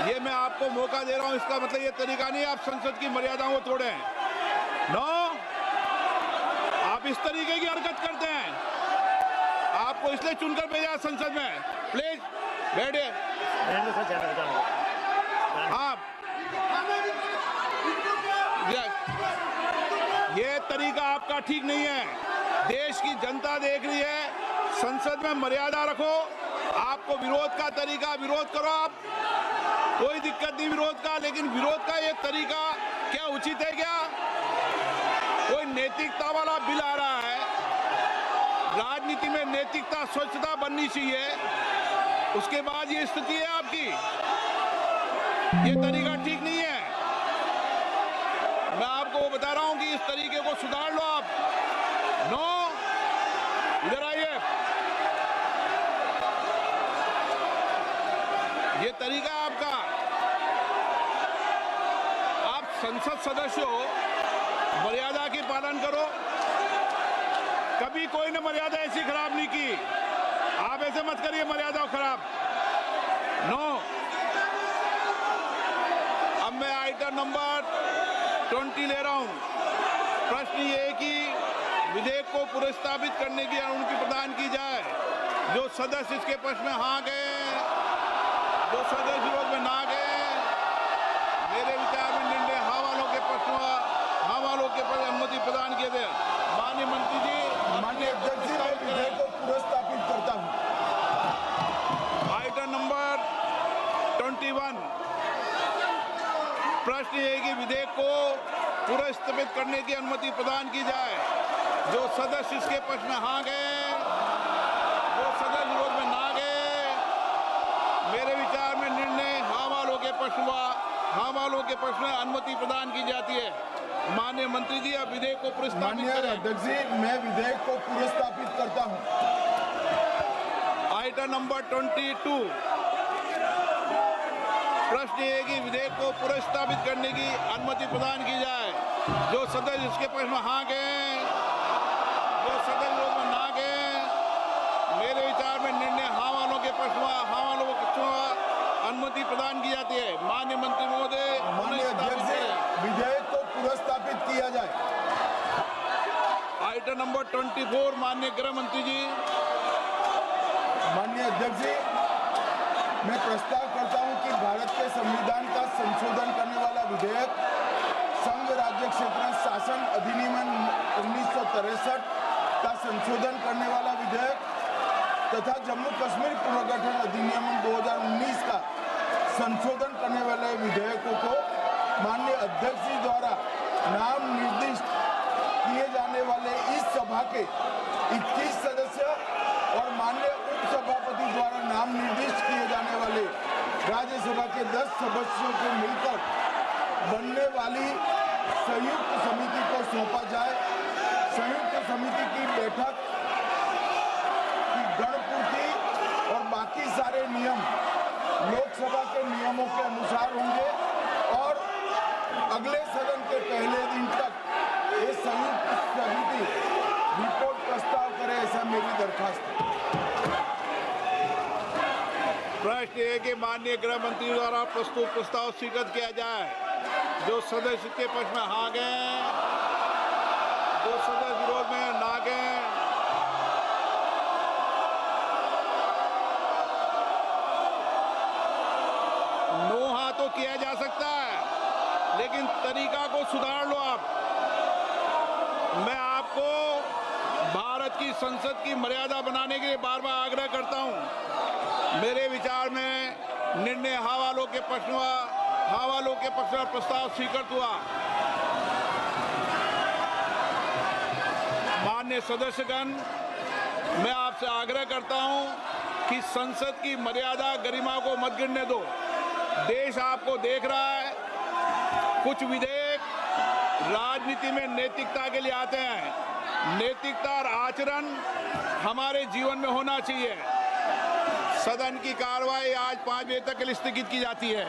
ये मैं आपको मौका दे रहा हूं, इसका मतलब ये तरीका नहीं आप संसद की मर्यादाओं को तोड़े। नो, आप इस तरीके की हरकत करते हैं। आपको इसलिए चुनकर भेजा संसद में। प्लीज बैठिए। आप ये तरीका आपका ठीक नहीं है। देश की जनता देख रही है, संसद में मर्यादा रखो। आपको विरोध का तरीका, विरोध करो आप, कोई दिक्कत नहीं विरोध का, लेकिन विरोध का ये तरीका क्या उचित है? क्या कोई नैतिकता वाला बिल आ रहा है? राजनीति में नैतिकता, स्वच्छता बननी चाहिए, उसके बाद ये स्थिति है आपकी। ये तरीका ठीक नहीं है। मैं आपको बता रहा हूं कि इस तरीके को सुधार लो आप। नो, इधर आइए। ये तरीका आपका, आप संसद सदस्य हो, मर्यादा की पालन करो। कभी कोई ने मर्यादा ऐसी खराब नहीं की। आप ऐसे मत करिए मर्यादा खराब। नो। अब मैं आइटम नंबर 20 ले रहा हूं। प्रश्न ये है कि विधेयक को पुनर्स्थापित करने की अनुमति प्रदान की जाए। जो सदस्य इसके पक्ष में हाँ गए, जो सदस्य विरोध में ना गए, मेरे विचार में निर्णय हाँ वालों के पक्ष में, हाँ वालों के पक्ष अनुमति प्रदान किए थे। माननीय मंत्री जी, माननीय अध्यक्ष जी, मैं विधेयक को पुनर्स्थापित करता हूं। Item number 21। प्रश्न ये है कि विधेयक को पुनर्स्थापित करने की अनुमति प्रदान की जाए। जो सदस्य इसके पक्ष में हाँ गए, जो सदस्य विरोध में ना गए, मेरे विचार में निर्णय हाँ वालों के पक्ष में, हाँ वालों के पक्ष में अनुमति प्रदान की जाती है। माननीय मंत्री जी, अब विधेयक को पुनर्स्थापित करें। अध्यक्ष जी, मैं विधेयक को पुनर्स्थापित करता हूं। Item number 22। प्रश्न ये है कि विधेयक को पुनर्स्थापित करने की अनुमति प्रदान की जाए। जो सदस्य इसके पक्ष में हाँ गए, जो सदस्य विरोध में ना गए, मेरे विचार में निर्णय हाँ वालों के पक्ष में, हाँ वालों के पक्ष में अनुमति प्रदान की जाती है। माननीय मंत्री महोदय, माननीय अध्यक्ष जी, विधेयक को पुनर्स्थापित किया जाए। Item number 24। माननीय गृह मंत्री जी। माननीय अध्यक्ष जी, मैं प्रस्ताव करता हूं कि भारत के संविधान का संशोधन करने वाला विधेयक, संघ राज्य क्षेत्र शासन अधिनियम 1963 का संशोधन करने वाला विधेयक तथा जम्मू कश्मीर पुनर्गठन अधिनियम 2019 का संशोधन करने वाले विधेयकों को माननीय अध्यक्ष जी द्वारा नाम निर्दिष्ट किए जाने वाले इस सभा के 21 सदस्य और माननीय उपसभापति द्वारा नाम निर्दिष्ट किए जाने वाले राज्यसभा के 10 सदस्यों को मिलकर बनने वाली संयुक्त समिति को सौंपा जाए। संयुक्त समिति की बैठक की गणपूर्ति और बाकी सारे नियम लोकसभा के नियमों के अनुसार होंगे और अगले सदन के पहले दिन तक ये संयुक्त समिति रिपोर्ट प्रस्ताव करे, ऐसा मेरी दरखास्त है। प्रश्न ये है कि माननीय गृह मंत्री द्वारा प्रस्तुत प्रस्ताव स्वीकृत किया जाए। जो सदस्य के पक्ष में हाँ गए, जो सदस्य विरोध में ना गए, नो हाँ तो किया जा सकता है, लेकिन तरीका को सुधार लो आप। मैं आपको भारत की संसद की मर्यादा बनाने के लिए बार बार आग्रह करता हूं। मेरे विचार में निर्णय हाँ वालों के पक्ष में, हाँ वालों के पक्ष में प्रस्ताव स्वीकृत हुआ। माननीय सदस्यगण, मैं आपसे आग्रह करता हूं कि संसद की मर्यादा, गरिमा को मत गिरने दो। देश आपको देख रहा है। कुछ विधेयक राजनीति में नैतिकता के लिए आते हैं। नैतिकता और आचरण हमारे जीवन में होना चाहिए। सदन की कार्रवाई आज 5 बजे तक के लिए स्थगित की जाती है।